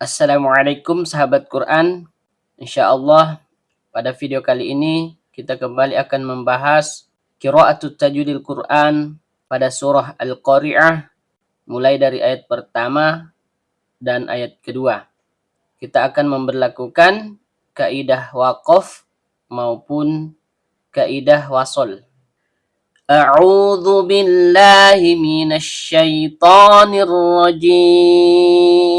Assalamualaikum sahabat Quran. Insyaallah pada video kali ini kita kembali akan membahas qiraatut tajwidil Quran pada surah Al-Qari'ah mulai dari ayat pertama dan ayat kedua. Kita akan memberlakukan kaidah waqaf maupun kaidah wasol. A'udzu billahi minasy syaithanir rajim.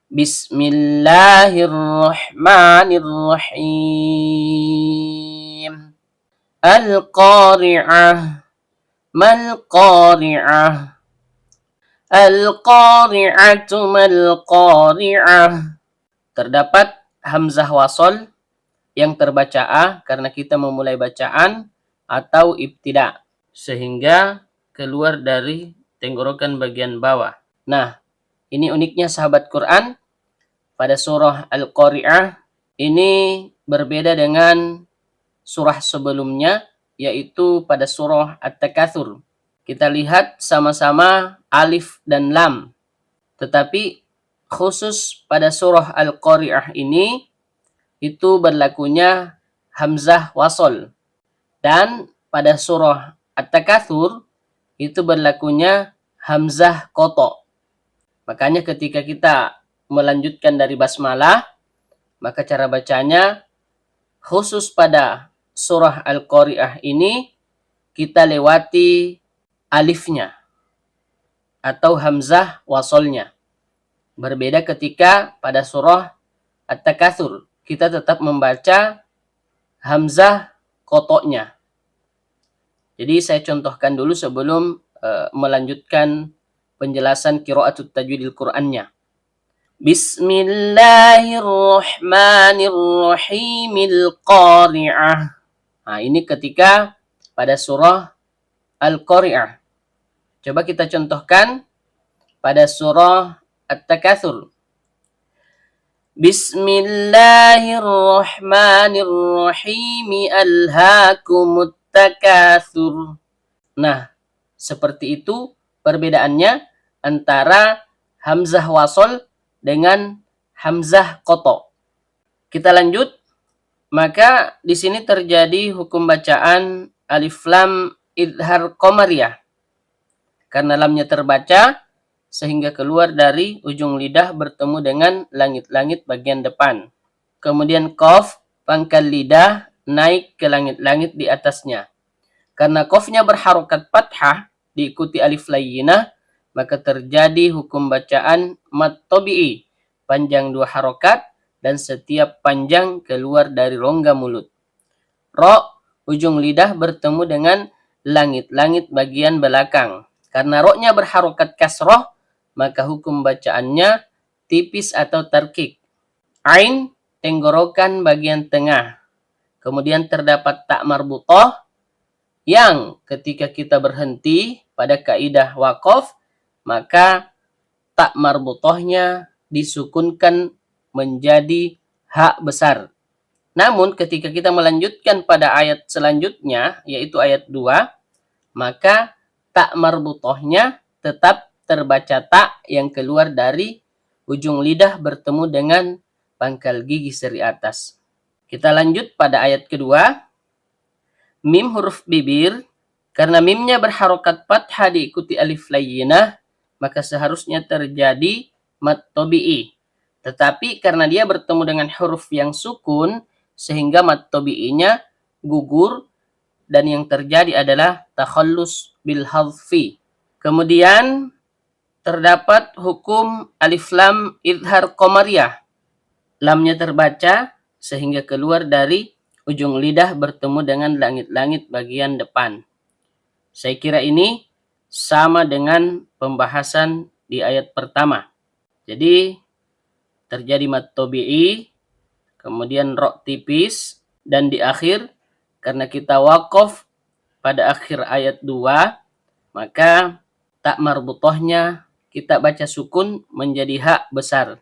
Bismillahirrahmanirrahim. Al-Qari'ah. Mal-Qari'ah. Al-Qari'atu mal-Qari'ah. Terdapat hamzah wasol yang terbaca A karena kita memulai bacaan atau ibtida sehingga keluar dari tenggorokan bagian bawah. Nah, ini uniknya sahabat Quran pada surah Al-Qari'ah ini berbeda dengan surah sebelumnya yaitu pada surah At-Takatsur. Kita lihat sama-sama alif dan lam. Tetapi khusus pada surah Al-Qari'ah ini itu berlakunya hamzah wasol. Dan pada surah At-Takatsur itu berlakunya hamzah qata'. Makanya ketika kita melanjutkan dari basmalah, maka cara bacanya khusus pada surah Al-Qari'ah ini kita lewati alifnya atau hamzah wasolnya. Berbeda ketika pada surah At-Takatsur kita tetap membaca hamzah qata'-nya. Jadi saya contohkan dulu sebelum melanjutkan penjelasan qiraatut tajwidil Qur'annya. Bismillahirrahmanirrahim. Al-Qari'ah. Nah, ini ketika pada surah Al-Qari'ah. Coba kita contohkan pada surah At-Takatsur. Bismillahirrahmanirrahim. Alhaakumut takatsur. Nah, seperti itu perbedaannya antara hamzah wasol dengan hamzah qata'. Kita lanjut. Maka di sini terjadi hukum bacaan alif lam idhar qamariyah. Karena lamnya terbaca sehingga keluar dari ujung lidah bertemu dengan langit-langit bagian depan. Kemudian qaf pangkal lidah naik ke langit-langit di atasnya. Karena qafnya berharokat fathah diikuti alif layyinah, maka terjadi hukum bacaan mad tabi'i, panjang 2 harokat dan setiap panjang keluar dari rongga mulut. Ro, ujung lidah bertemu dengan langit-langit bagian belakang. Karena ro-nya berharokat kasroh, maka hukum bacaannya tipis atau tarkik. Ain, tenggorokan bagian tengah. Kemudian terdapat tak marbutoh yang ketika kita berhenti pada kaidah waqaf, maka tak marbutohnya disukunkan menjadi hak besar. Namun ketika kita melanjutkan pada ayat selanjutnya, yaitu ayat 2, maka tak marbutohnya tetap terbaca tak yang keluar dari ujung lidah bertemu dengan pangkal gigi seri atas. Kita lanjut pada ayat kedua. Mim huruf bibir, karena mimnya berharokat fathah diikuti alif layyinah, maka seharusnya terjadi mad tabi'i. Tetapi karena dia bertemu dengan huruf yang sukun, sehingga mad tabi'inya gugur, dan yang terjadi adalah takhallus bil hadfi. Kemudian terdapat hukum alif lam idhar qamariyah. Lamnya terbaca sehingga keluar dari ujung lidah bertemu dengan langit-langit bagian depan. Saya kira ini sama dengan pembahasan di ayat pertama. Jadi terjadi mad tabi'i, kemudian ro tipis, dan di akhir karena kita waqaf pada akhir ayat 2, maka tak marbutohnya kita baca sukun menjadi hak besar.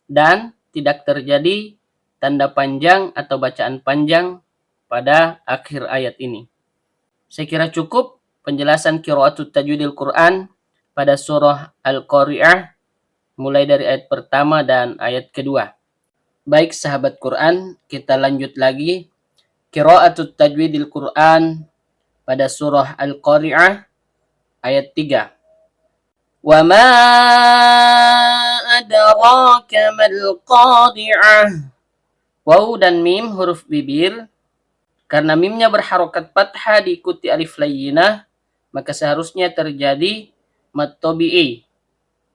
Dan tidak terjadi tanda panjang atau bacaan panjang pada akhir ayat ini. Saya kira cukup penjelasan qiraatut tajwidil Quran pada surah Al-Qari'ah mulai dari ayat pertama dan ayat kedua. Baik sahabat Quran, kita lanjut lagi. Qira'atut tajwidil Quran pada surah Al-Qari'ah ayat 3. Wa ma adraka mal qari'ah. Waw dan mim huruf bibir. Karena mimnya berharokat fathah diikuti alif layyinah, maka seharusnya terjadi mad tabi'i.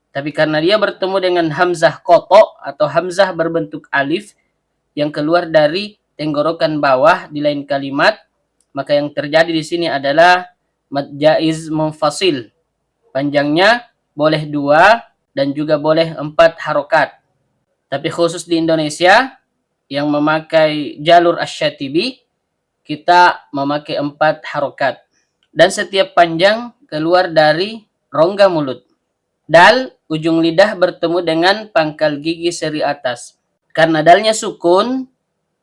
Tapi karena dia bertemu dengan hamzah koto atau hamzah berbentuk alif yang keluar dari tenggorokan bawah di lain kalimat, maka yang terjadi di sini adalah mad jaiz munfasil. Panjangnya boleh 2 dan juga boleh 4 harokat. Tapi khusus di Indonesia yang memakai jalur asy-syatibi, kita memakai 4 harokat. Dan setiap panjang keluar dari rongga mulut. Dal, ujung lidah bertemu dengan pangkal gigi seri atas. Karena dalnya sukun,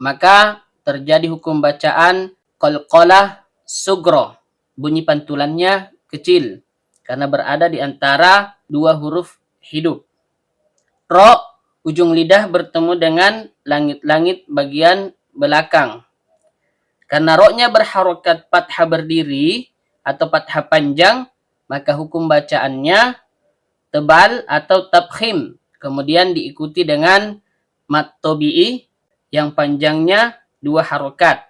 maka terjadi hukum bacaan qalqalah sugro. Bunyi pantulannya kecil. Karena berada di antara 2 huruf hidup. Ro, ujung lidah bertemu dengan langit-langit bagian belakang. Karena roknya berharokat fathah berdiri atau fathah panjang, maka hukum bacaannya tebal atau tabkhim. Kemudian diikuti dengan mad tabi'i yang panjangnya 2 harokat.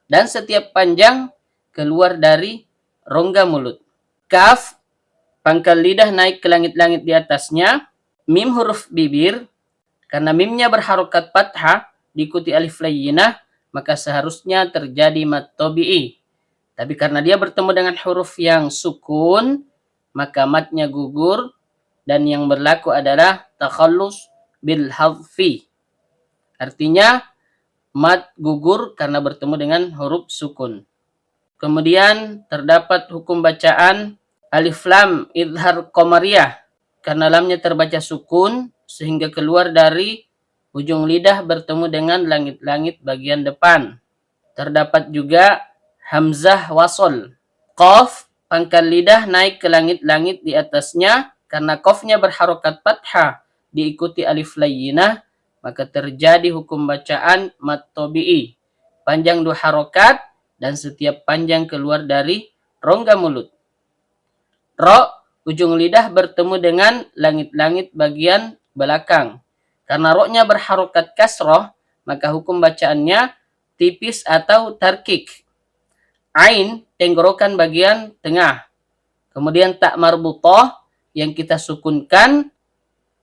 Dan setiap panjang keluar dari rongga mulut. Kaf, pangkal lidah naik ke langit-langit di atasnya. Mim huruf bibir, karena mimnya berharokat fathah diikuti alif layyinah, maka seharusnya terjadi mad tabi'i. Tapi karena dia bertemu dengan huruf yang sukun, maka matnya gugur dan yang berlaku adalah takhallus bil hadfi. Artinya mad gugur karena bertemu dengan huruf sukun. Kemudian terdapat hukum bacaan alif lam idhar qamariyah. Karena lamnya terbaca sukun sehingga keluar dari ujung lidah bertemu dengan langit-langit bagian depan. Terdapat juga hamzah wasol. Qaf, pangkal lidah naik ke langit-langit di atasnya. Karena qafnya berharokat fathah diikuti alif layyinah, maka terjadi hukum bacaan mad tabi'i. Panjang 2 harokat dan setiap panjang keluar dari rongga mulut. Ro, ujung lidah bertemu dengan langit-langit bagian belakang. Karena roknya berharokat kasroh, maka hukum bacaannya tipis atau tarkik. Ain, tenggorokan bagian tengah. Kemudian tak marbutoh, yang kita sukunkan,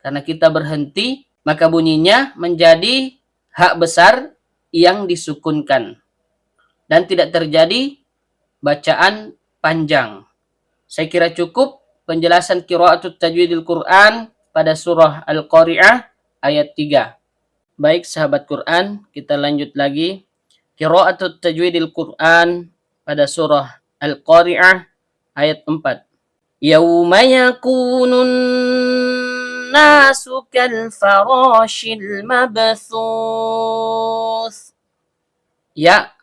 karena kita berhenti, maka bunyinya menjadi hak besar yang disukunkan. Dan tidak terjadi bacaan panjang. Saya kira cukup penjelasan qira'atut tajwidil Quran pada surah Al-Qari'ah ayat 3. Baik sahabat Quran, kita lanjut lagi. Qira'atut tajwidil Quran pada surah Al-Qari'ah ayat 4. Yauma yakunun nasu kal farashil mabthuth. Ya,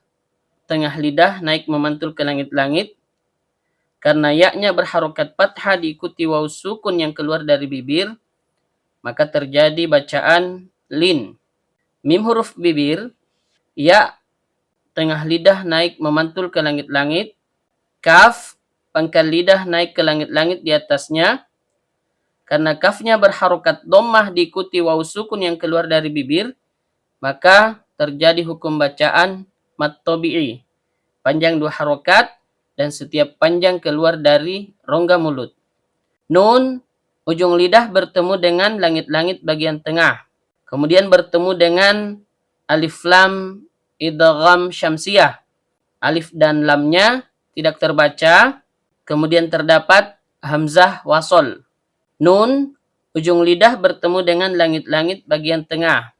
tengah lidah naik memantul ke langit-langit. Karena ya-nya berharokat fathah diikuti waw sukun yang keluar dari bibir, maka terjadi bacaan lin. Mim huruf bibir, ya tengah lidah naik memantul ke langit-langit. Kaf, pangkal lidah naik ke langit-langit di atasnya. Karena kafnya berharokat dhammah diikuti waw sukun yang keluar dari bibir, maka terjadi hukum bacaan mad tabi'i. Panjang 2 harokat dan setiap panjang keluar dari rongga mulut. Nun, ujung lidah bertemu dengan langit-langit bagian tengah. Kemudian bertemu dengan alif lam idgham syamsiyah. Alif dan lamnya tidak terbaca. Kemudian terdapat hamzah wasol. Nun, ujung lidah bertemu dengan langit-langit bagian tengah.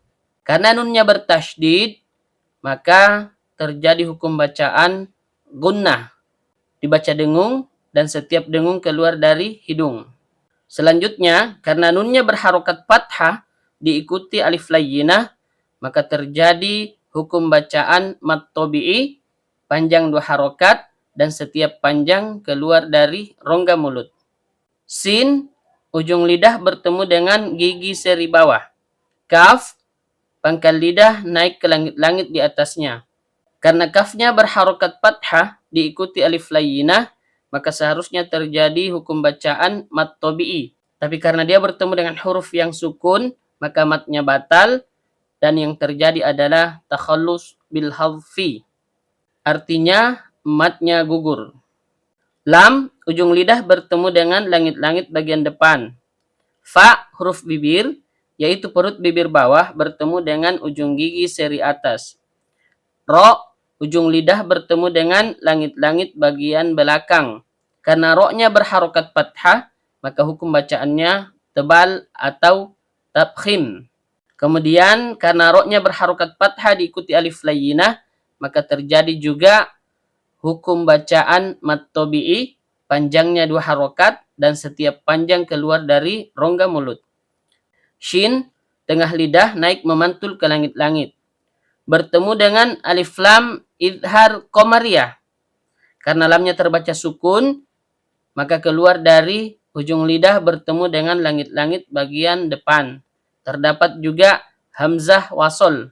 Karena nunnya bertasydid, maka terjadi hukum bacaan gunnah. Dibaca dengung dan setiap dengung keluar dari hidung. Selanjutnya, karena nunnya berharokat fathah diikuti alif layyinah, maka terjadi hukum bacaan mad tabi'i, panjang 2 harokat dan setiap panjang keluar dari rongga mulut. Sin, ujung lidah bertemu dengan gigi seri bawah. Kaf, pangkal lidah naik ke langit-langit di atasnya. Karena kafnya berharokat fathah diikuti alif layyinah, maka seharusnya terjadi hukum bacaan mat tabi'i. Tapi karena dia bertemu dengan huruf yang sukun, maka matnya batal dan yang terjadi adalah takhallus bil hadfi. Artinya matnya gugur. Lam, ujung lidah bertemu dengan langit-langit bagian depan. Fa, huruf bibir, yaitu perut bibir bawah bertemu dengan ujung gigi seri atas. Ro, ujung lidah bertemu dengan langit-langit bagian belakang. Karena ro-nya berharokat fathah, maka hukum bacaannya tebal atau tabkhim. Kemudian karena ro-nya berharokat fathah diikuti alif layyinah, maka terjadi juga hukum bacaan mat tabi'i, panjangnya 2 harokat dan setiap panjang keluar dari rongga mulut. Shin, tengah lidah naik memantul ke langit-langit. Bertemu dengan alif lam idhar qamariyah. Karena lamnya terbaca sukun, maka keluar dari ujung lidah bertemu dengan langit-langit bagian depan. Terdapat juga hamzah wasol.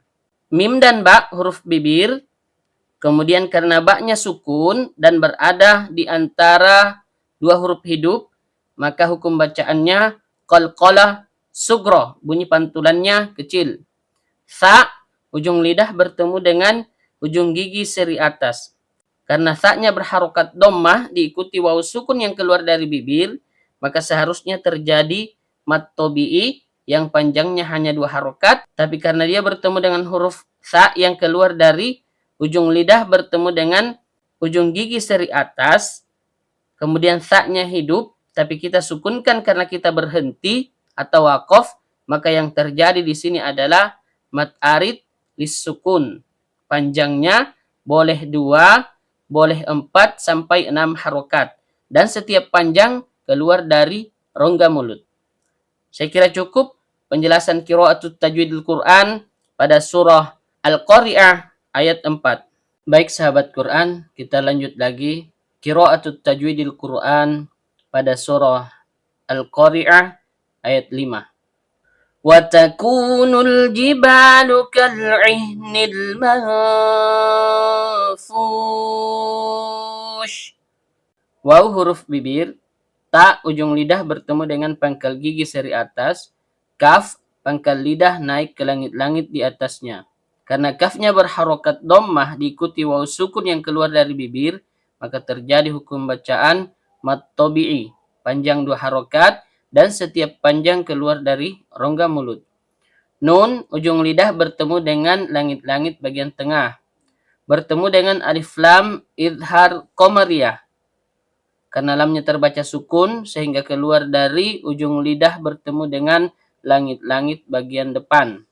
Mim dan ba, huruf bibir. Kemudian karena baknya sukun dan berada di antara 2 huruf hidup, maka hukum bacaannya qalqalah sugro, bunyi pantulannya kecil. Sa, ujung lidah bertemu dengan ujung gigi seri atas. Karena sa-nya berharokat dhammah diikuti waw sukun yang keluar dari bibir, maka seharusnya terjadi mat tabi'i yang panjangnya hanya 2 harokat, tapi karena dia bertemu dengan huruf sa yang keluar dari ujung lidah bertemu dengan ujung gigi seri atas, kemudian sa-nya hidup, tapi kita sukunkan karena kita berhenti atau wakof, maka yang terjadi di sini adalah mat arid lisukun. Panjangnya boleh 2, boleh 4 sampai 6 harokat. Dan setiap panjang keluar dari rongga mulut. Saya kira cukup penjelasan qiraatut tajwidil Quran pada surah Al-Qari'ah ayat 4. Baik sahabat Quran, kita lanjut lagi. Qiraatut tajwidil Quran pada surah Al-Qari'ah ayat 5. Wa takunul jibalu kal'ihnil manfush. Waw huruf bibir, ta ujung lidah bertemu dengan pangkal gigi seri atas, kaf pangkal lidah naik ke langit-langit di atasnya. Karena kafnya berharokat dhammah diikuti waw sukun yang keluar dari bibir, maka terjadi hukum bacaan mat tabi'i, panjang 2 harokat dan setiap panjang keluar dari rongga mulut. Nun, ujung lidah bertemu dengan langit-langit bagian tengah. Bertemu dengan alif lam idhar qamariyah. Karena lamnya terbaca sukun sehingga keluar dari ujung lidah bertemu dengan langit-langit bagian depan.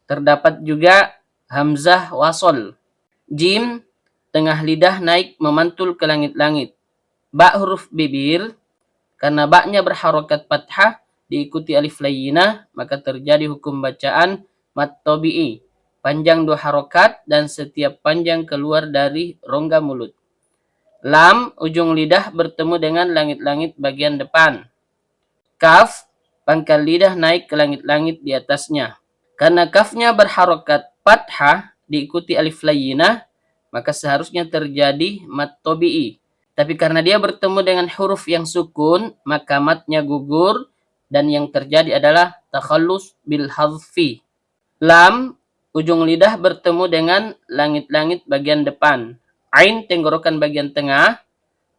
Terdapat juga hamzah wasol. Jim, tengah lidah naik memantul ke langit-langit. Ba huruf bibir, karena baknya berharokat fathah diikuti alif layyinah, maka terjadi hukum bacaan mat tabi'i, panjang 2 harokat dan setiap panjang keluar dari rongga mulut. Lam, ujung lidah bertemu dengan langit-langit bagian depan. Kaf, pangkal lidah naik ke langit-langit di atasnya. Karena kafnya berharokat fathah diikuti alif layyinah, maka seharusnya terjadi mat tabi'i. Tapi karena dia bertemu dengan huruf yang sukun, maka matnya gugur dan yang terjadi adalah takhallus bil hadfi. Lam, ujung lidah bertemu dengan langit-langit bagian depan. Ain, tenggorokan bagian tengah.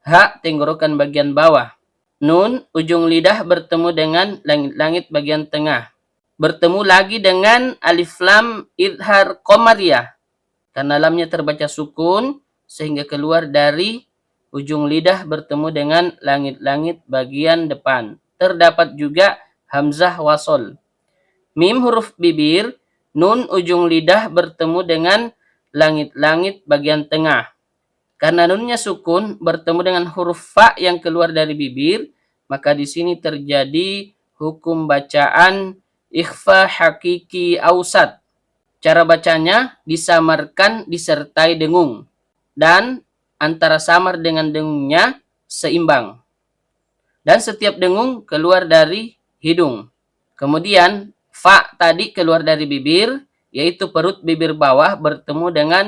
Ha, tenggorokan bagian bawah. Nun, ujung lidah bertemu dengan langit-langit bagian tengah. Bertemu lagi dengan alif lam idhar qamariyah. Karena lamnya terbaca sukun, sehingga keluar dari ujung lidah bertemu dengan langit-langit bagian depan. Terdapat juga hamzah wasol. Mim huruf bibir, nun ujung lidah bertemu dengan langit-langit bagian tengah. Karena nunnya sukun bertemu dengan huruf fa yang keluar dari bibir, maka di sini terjadi hukum bacaan ikhfa hakiki ausat. Cara bacanya disamarkan disertai dengung dan antara samar dengan dengungnya seimbang. dan setiap dengung keluar dari hidung. Kemudian fa tadi keluar dari bibir, yaitu perut bibir bawah bertemu dengan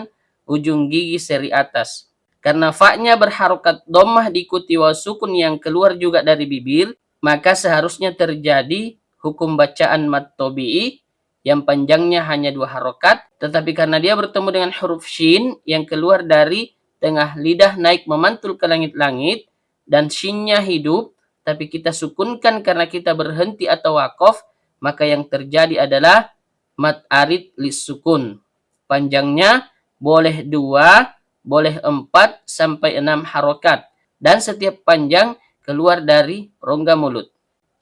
ujung gigi seri atas. Karena fa-nya berharokat dhammah diikuti waw sukun yang keluar juga dari bibir, maka seharusnya terjadi hukum bacaan mad tabi'i yang panjangnya hanya 2 harokat, tetapi karena dia bertemu dengan huruf shin yang keluar dari tengah lidah naik memantul ke langit-langit, dan shinnya hidup, tapi kita sukunkan karena kita berhenti atau wakof, maka yang terjadi adalah mad arid lis sukun. Panjangnya boleh 2, boleh 4 sampai 6 harokat, dan setiap panjang keluar dari rongga mulut.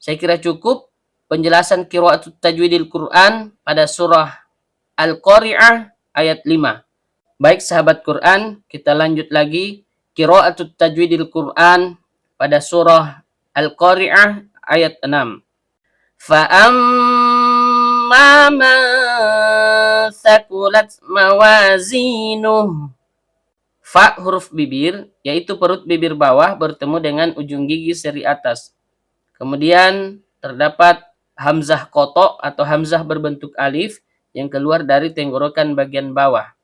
Saya kira cukup penjelasan qiraatul tajwidil Quran pada surah Al-Qari'ah ayat 5. Baik sahabat Quran, kita lanjut lagi qiraatul tajwidil Quran pada surah Al-Qari'ah ayat 6. Fa'amma man thaqulat mawazinuh. Fa huruf bibir, yaitu perut bibir bawah bertemu dengan ujung gigi seri atas. Kemudian terdapat hamzah kotok atau hamzah berbentuk alif yang keluar dari tenggorokan bagian bawah.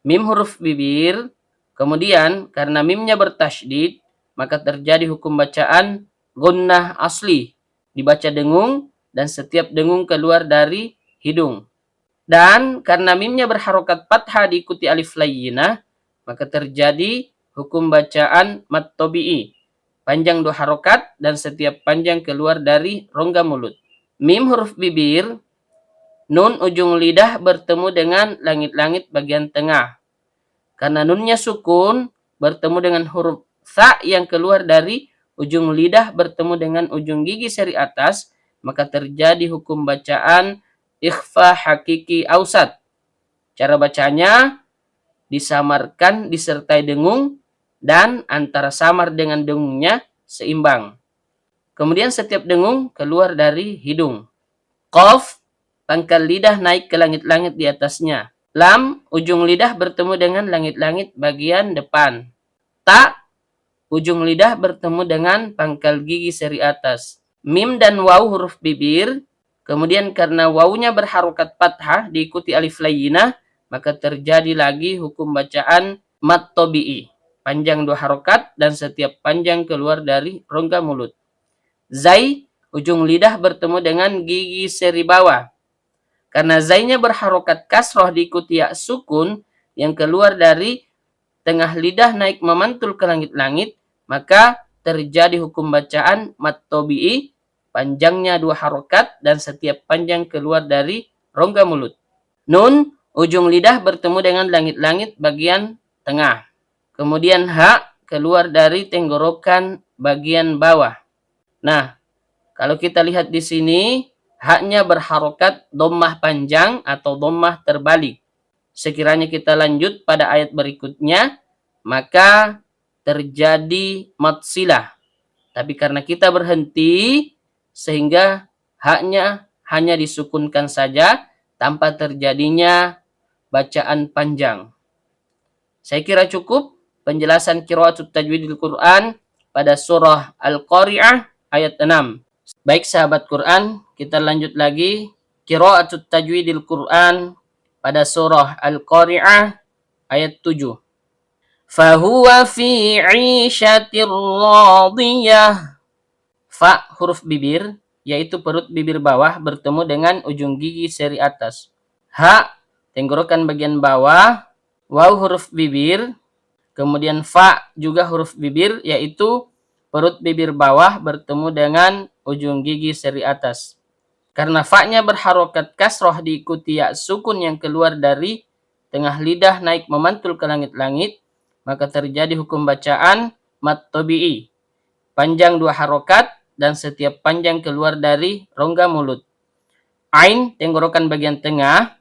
Mim huruf bibir, kemudian karena mimnya bertasydid, maka terjadi hukum bacaan gunnah asli. Dibaca dengung dan setiap dengung keluar dari hidung. Dan karena mimnya berharokat fathah diikuti alif layyinah, maka terjadi hukum bacaan mad tabi'i. Panjang 2 harokat dan setiap panjang keluar dari rongga mulut. Mim huruf bibir, nun ujung lidah bertemu dengan langit-langit bagian tengah. Karena nunnya sukun, bertemu dengan huruf sa yang keluar dari ujung lidah bertemu dengan ujung gigi seri atas, maka terjadi hukum bacaan ikhfa hakiki ausat. Cara bacanya disamarkan disertai dengung dan antara samar dengan dengungnya seimbang. Kemudian setiap dengung keluar dari hidung. Qaf, pangkal lidah naik ke langit-langit di atasnya. Lam, ujung lidah bertemu dengan langit-langit bagian depan. Ta, ujung lidah bertemu dengan pangkal gigi seri atas. Mim dan waw huruf bibir, kemudian karena wawnya berharokat fathah diikuti alif layyinah, maka terjadi lagi hukum bacaan mad tabi'i. Panjang 2 harokat dan setiap panjang keluar dari rongga mulut. Zai, ujung lidah bertemu dengan gigi seri bawah. Karena zainya berharokat kasroh diikuti ya sukun yang keluar dari tengah lidah naik memantul ke langit-langit, maka terjadi hukum bacaan mad tabi'i. Panjangnya 2 harokat dan setiap panjang keluar dari rongga mulut. Nun, ujung lidah bertemu dengan langit-langit bagian tengah. Kemudian ha keluar dari tenggorokan bagian bawah. Nah, kalau kita lihat di sini, haknya berharokat dhammah panjang atau dhammah terbalik. Sekiranya kita lanjut pada ayat berikutnya, maka terjadi mad silah. Tapi karena kita berhenti, sehingga haknya hanya disukunkan saja tanpa terjadinya bacaan panjang. Saya kira cukup penjelasan qiraatul tajwidil Quran pada surah Al-Qari'ah ayat 6. Baik sahabat Quran, kita lanjut lagi qiraatul tajwidil Quran pada surah Al-Qari'ah ayat 7. Fahuwa fi 'ishatir radiyah. Fa huruf bibir, yaitu perut bibir bawah bertemu dengan ujung gigi seri atas. Ha, tenggorokan bagian bawah. Waw huruf bibir. Kemudian fa juga huruf bibir, yaitu perut bibir bawah bertemu dengan ujung gigi seri atas. Karena fa-nya berharokat kasroh diikuti ya sukun yang keluar dari tengah lidah naik memantul ke langit-langit, maka terjadi hukum bacaan mad tabi'i. Panjang 2 harokat dan setiap panjang keluar dari rongga mulut. Ain, tenggorokan bagian tengah.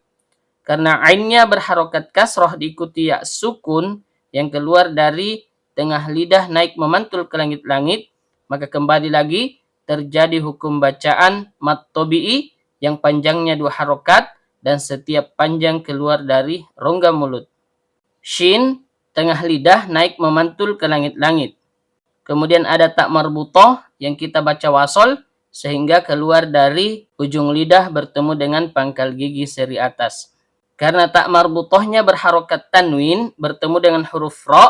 Karena ainnya berharokat kasroh diikuti ya sukun yang keluar dari tengah lidah naik memantul ke langit-langit, maka kembali lagi terjadi hukum bacaan mad tabi'i yang panjangnya 2 harokat dan setiap panjang keluar dari rongga mulut. Shin, tengah lidah naik memantul ke langit-langit. Kemudian ada tak marbutoh yang kita baca wasol sehingga keluar dari ujung lidah bertemu dengan pangkal gigi seri atas. Karena tak marbutohnya berharokat tanwin bertemu dengan huruf ro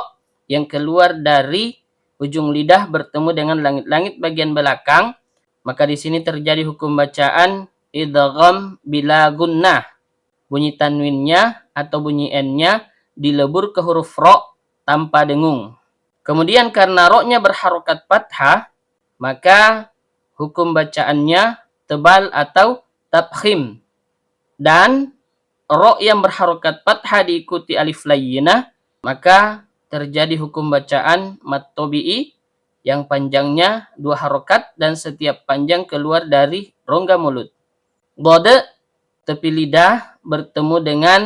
yang keluar dari ujung lidah bertemu dengan langit-langit bagian belakang, maka di sini terjadi hukum bacaan idgham bila gunnah. Bunyi tanwinnya atau bunyi n-nya dilebur ke huruf ro tanpa dengung. Kemudian karena ro-nya berharokat fathah, maka hukum bacaannya tebal atau tafkhim. Dan ro yang berharokat fathah diikuti alif layyinah, maka terjadi hukum bacaan mat tabi'i yang panjangnya 2 harokat dan setiap panjang keluar dari rongga mulut. Dode, tepi lidah bertemu dengan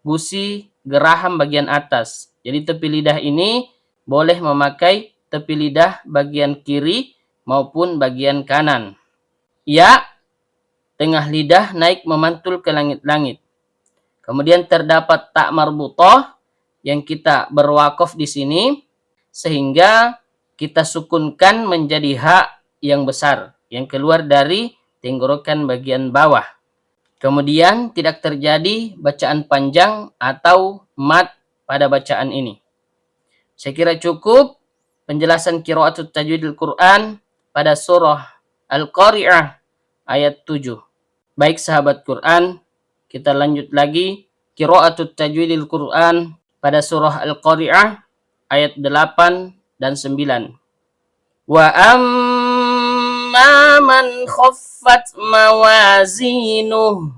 gusi geraham bagian atas. Jadi tepi lidah ini boleh memakai tepi lidah bagian kiri maupun bagian kanan. Ya, tengah lidah naik memantul ke langit-langit. Kemudian terdapat tak marbutoh yang kita berwakaf di sini sehingga kita sukunkan menjadi ha yang besar yang keluar dari tenggorokan bagian bawah. Kemudian tidak terjadi bacaan panjang atau mat pada bacaan ini. Saya kira cukup penjelasan qiraatul tajwidil Quran pada surah Al-Qari'ah ayat 7. Baik sahabat Quran, kita lanjut lagi qiraatul tajwidil Quran pada surah Al-Qari'ah ayat 8 dan 9. Wa amma man khaffat mawazinuh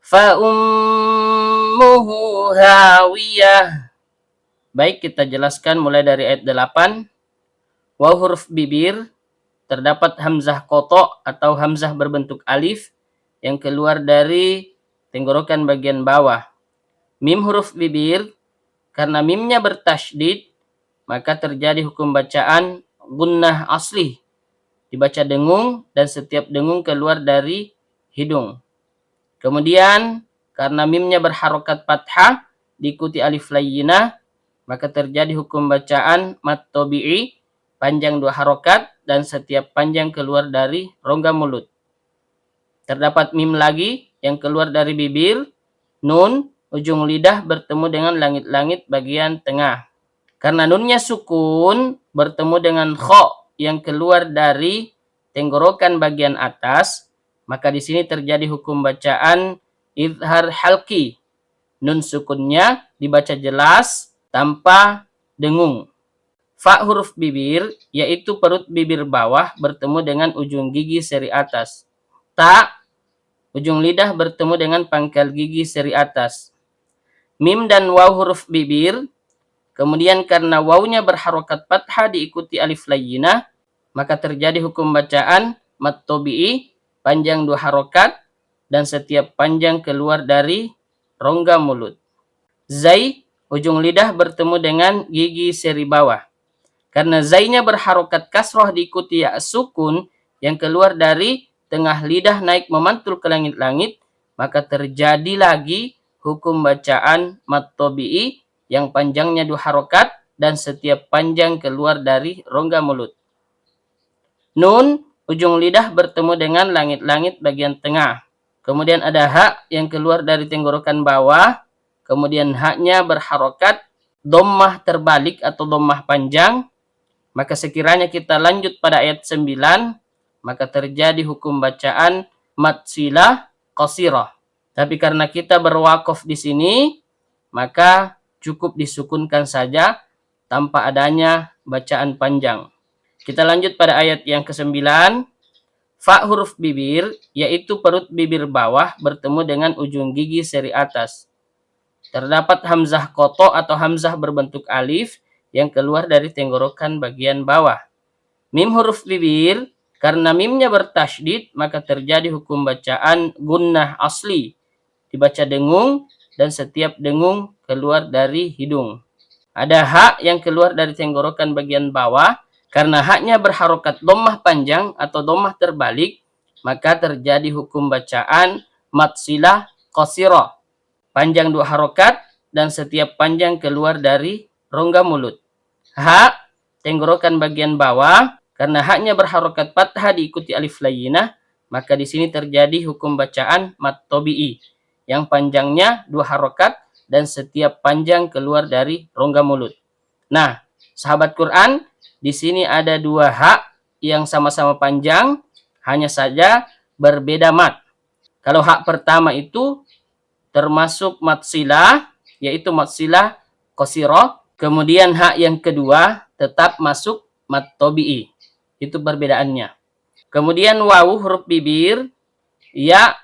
fa ummuhu hawiyah. Baik, kita jelaskan mulai dari ayat 8. Waw huruf bibir, terdapat hamzah koto atau hamzah berbentuk alif yang keluar dari tenggorokan bagian bawah. Mim huruf bibir, karena mimnya bertasydid, maka terjadi hukum bacaan gunnah asli. Dibaca dengung dan setiap dengung keluar dari hidung. Kemudian, karena mimnya berharokat fathah, diikuti alif layyinah, maka terjadi hukum bacaan mat tabi'i, panjang 2 harokat dan setiap panjang keluar dari rongga mulut. Terdapat mim lagi yang keluar dari bibir, nun, ujung lidah bertemu dengan langit-langit bagian tengah. Karena nunnya sukun bertemu dengan kho yang keluar dari tenggorokan bagian atas, maka di sini terjadi hukum bacaan izhar halqi. Nun sukunnya dibaca jelas tanpa dengung. Fa huruf bibir, yaitu perut bibir bawah bertemu dengan ujung gigi seri atas. Ta, ujung lidah bertemu dengan pangkal gigi seri atas. Mim dan waw huruf bibir, kemudian karena wawnya berharokat fathah diikuti alif layyinah, maka terjadi hukum bacaan mat tabi'i, panjang 2 harokat dan setiap panjang keluar dari rongga mulut. Zai, ujung lidah bertemu dengan gigi seri bawah. Karena zainya berharokat kasroh diikuti ya sukun yang keluar dari tengah lidah naik memantul ke langit-langit, maka terjadi lagi hukum bacaan mat tabi'i yang panjangnya 2 harokat dan setiap panjang keluar dari rongga mulut. Nun, ujung lidah bertemu dengan langit-langit bagian tengah. Kemudian ada ha yang keluar dari tenggorokan bawah. Kemudian haknya berharokat dhammah terbalik atau dhammah panjang. Maka sekiranya kita lanjut pada ayat 9, maka terjadi hukum bacaan mat silah qasirah. Tapi karena kita berwakaf di sini, maka cukup disukunkan saja tanpa adanya bacaan panjang. Kita lanjut pada ayat yang ke-9. Fa huruf bibir, yaitu perut bibir bawah bertemu dengan ujung gigi seri atas. Terdapat hamzah koto atau hamzah berbentuk alif yang keluar dari tenggorokan bagian bawah. Mim huruf bibir, karena mimnya bertasydid, maka terjadi hukum bacaan gunnah asli. Dibaca dengung dan setiap dengung keluar dari hidung. Ada ha yang keluar dari tenggorokan bagian bawah. Karena haknya berharokat dhammah panjang atau dhammah terbalik, maka terjadi hukum bacaan mat silah qasirah. Panjang 2 harokat dan setiap panjang keluar dari rongga mulut. Ha, tenggorokan bagian bawah, karena haknya berharokat fathah diikuti alif layyinah, maka di sini terjadi hukum bacaan mad tabi'i yang panjangnya 2 harokat dan setiap panjang keluar dari rongga mulut. Nah, sahabat Quran, di sini ada 2 hak yang sama-sama panjang, hanya saja berbeda mad. Kalau hak pertama itu termasuk mad silah, yaitu mad silah qasirah. Kemudian hak yang kedua tetap masuk mad tabi'i. Itu perbedaannya. Kemudian wawu huruf bibir, ya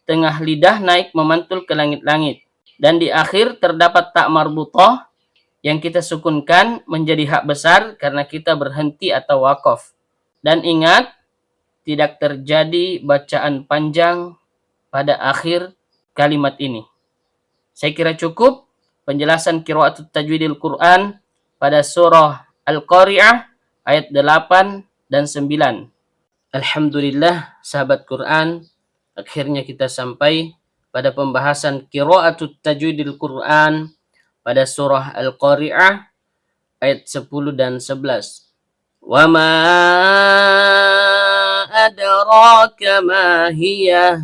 tengah lidah naik memantul ke langit-langit. Dan di akhir terdapat tak marbutah yang kita sukunkan menjadi hak besar karena kita berhenti atau wakaf. Dan ingat, tidak terjadi bacaan panjang pada akhir kalimat ini. Saya kira cukup penjelasan qiraatul tajwidil Quran pada surah Al-Qari'ah ayat 8 dan 9. Alhamdulillah, sahabat Quran, akhirnya kita sampai pada pembahasan qiraatul tajwidil Quran pada surah Al-Qari'ah ayat 10 dan 11. Wa ma adraka ma hiya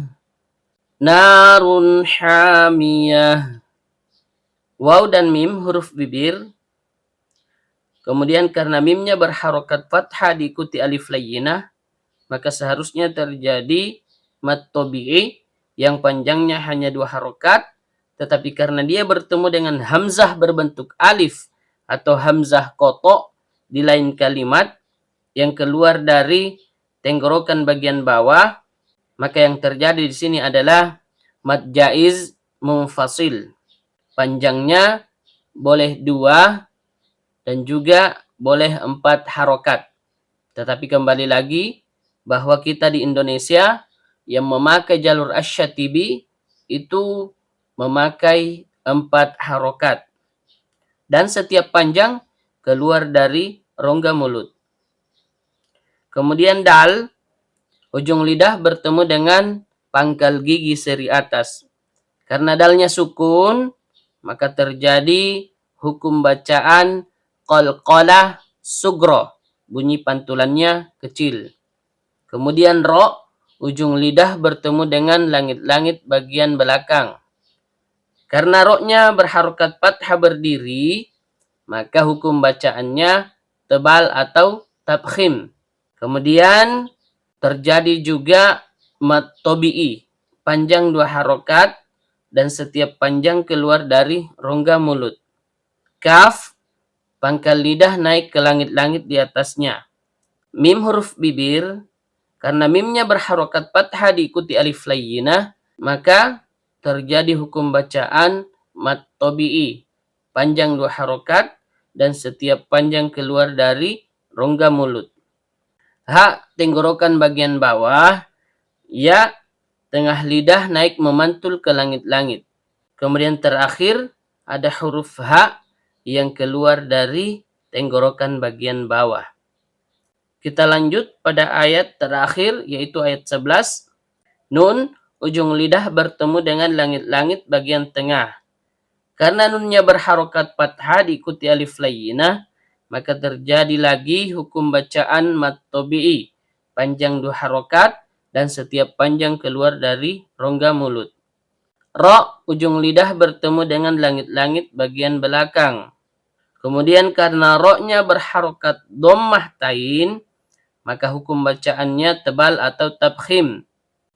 narun hamiyah. Waw dan mim huruf bibir. Kemudian karena mimnya berharokat fathah diikuti alif layyinah, maka seharusnya terjadi mad tabi'i yang panjangnya hanya 2 harokat, tetapi karena dia bertemu dengan hamzah berbentuk alif atau hamzah koto di lain kalimat yang keluar dari tenggorokan bagian bawah, maka yang terjadi di sini adalah mad jaiz munfasil. Panjangnya boleh 2 dan juga boleh 4 harokat. Tetapi kembali lagi bahwa kita di Indonesia yang memakai jalur asy-syatibi itu memakai 4 harokat. Dan setiap panjang keluar dari rongga mulut. Kemudian dal, ujung lidah bertemu dengan pangkal gigi seri atas. Karena dalnya sukun, maka terjadi hukum bacaan qalqalah sugro, bunyi pantulannya kecil. Kemudian ro, ujung lidah bertemu dengan langit-langit bagian belakang. Karena ro-nya berharokat fathah berdiri, maka hukum bacaannya tebal atau tabkhim. Kemudian terjadi juga mad tabi'i, panjang 2 harokat dan setiap panjang keluar dari rongga mulut. Kaf, pangkal lidah naik ke langit-langit di atasnya. Mim huruf bibir, karena mimnya berharokat fathah diikuti alif layyinah, maka terjadi hukum bacaan mad tabi'i, panjang 2 harokat dan setiap panjang keluar dari rongga mulut. Ha, tenggorokan bagian bawah, ya tengah lidah naik memantul ke langit-langit. Kemudian terakhir ada huruf ha yang keluar dari tenggorokan bagian bawah. Kita lanjut pada ayat terakhir yaitu ayat 11. Nun, ujung lidah bertemu dengan langit-langit bagian tengah. Karena nunnya berharokat fathah diikuti alif layyinah, maka terjadi lagi hukum bacaan mad tabi'i, panjang 2 harokat dan setiap panjang keluar dari rongga mulut. Ro, ujung lidah bertemu dengan langit-langit bagian belakang. Kemudian karena ro-nya berharokat dhammah tain, maka hukum bacaannya tebal atau tabkhim.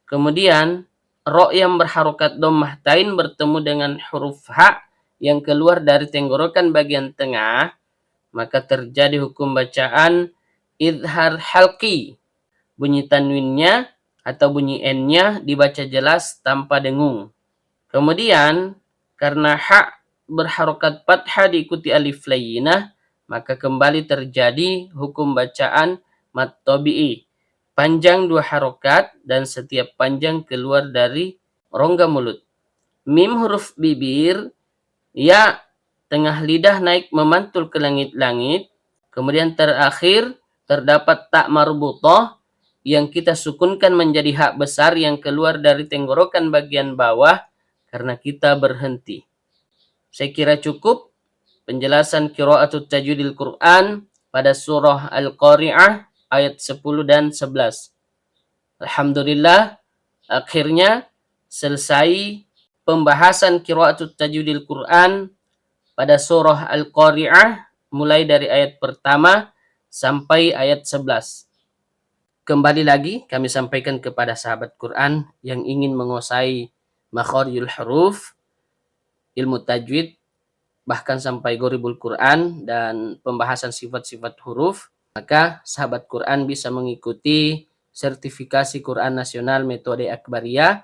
Kemudian ro yang berharokat dhammah tain bertemu dengan huruf ha yang keluar dari tenggorokan bagian tengah, maka terjadi hukum bacaan idhar halqi. Bunyi tanwinnya atau bunyi n-nya dibaca jelas tanpa dengung. Kemudian karena ha berharokat fathah diikuti alif layyinah, maka kembali terjadi hukum bacaan mad tabi'i, panjang 2 harokat dan setiap panjang keluar dari rongga mulut. Mim huruf bibir, ya tengah lidah naik memantul ke langit-langit. Kemudian terakhir terdapat tak marbutah yang kita sukunkan menjadi hak besar yang keluar dari tenggorokan bagian bawah karena kita berhenti. Saya kira cukup penjelasan qiraatul tajwidil Quran pada surah Al-Qari'ah ayat 10 dan 11. Alhamdulillah, akhirnya selesai pembahasan qiraatut tajwidil Quran pada surah Al-Qari'ah mulai dari ayat pertama sampai ayat 11. Kembali lagi kami sampaikan kepada sahabat Quran yang ingin menguasai makharijul huruf, ilmu tajwid, bahkan sampai goribul Quran dan pembahasan sifat-sifat huruf, maka sahabat Quran bisa mengikuti sertifikasi Quran Nasional Metode Akbariyah,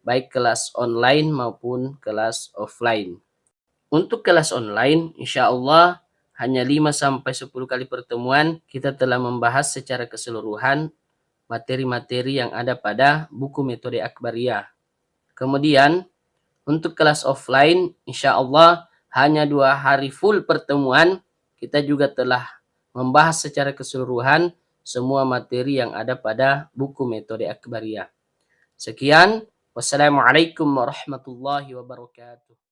baik kelas online maupun kelas offline. Untuk kelas online, insya Allah hanya 5-10 kali pertemuan kita telah membahas secara keseluruhan materi-materi yang ada pada buku Metode Akbariyah. Kemudian, untuk kelas offline, insya Allah hanya 2 hari full pertemuan, kita juga telah membahas secara keseluruhan semua materi yang ada pada buku Metode Akbariyah. Sekian, wassalamualaikum warahmatullahi wabarakatuh.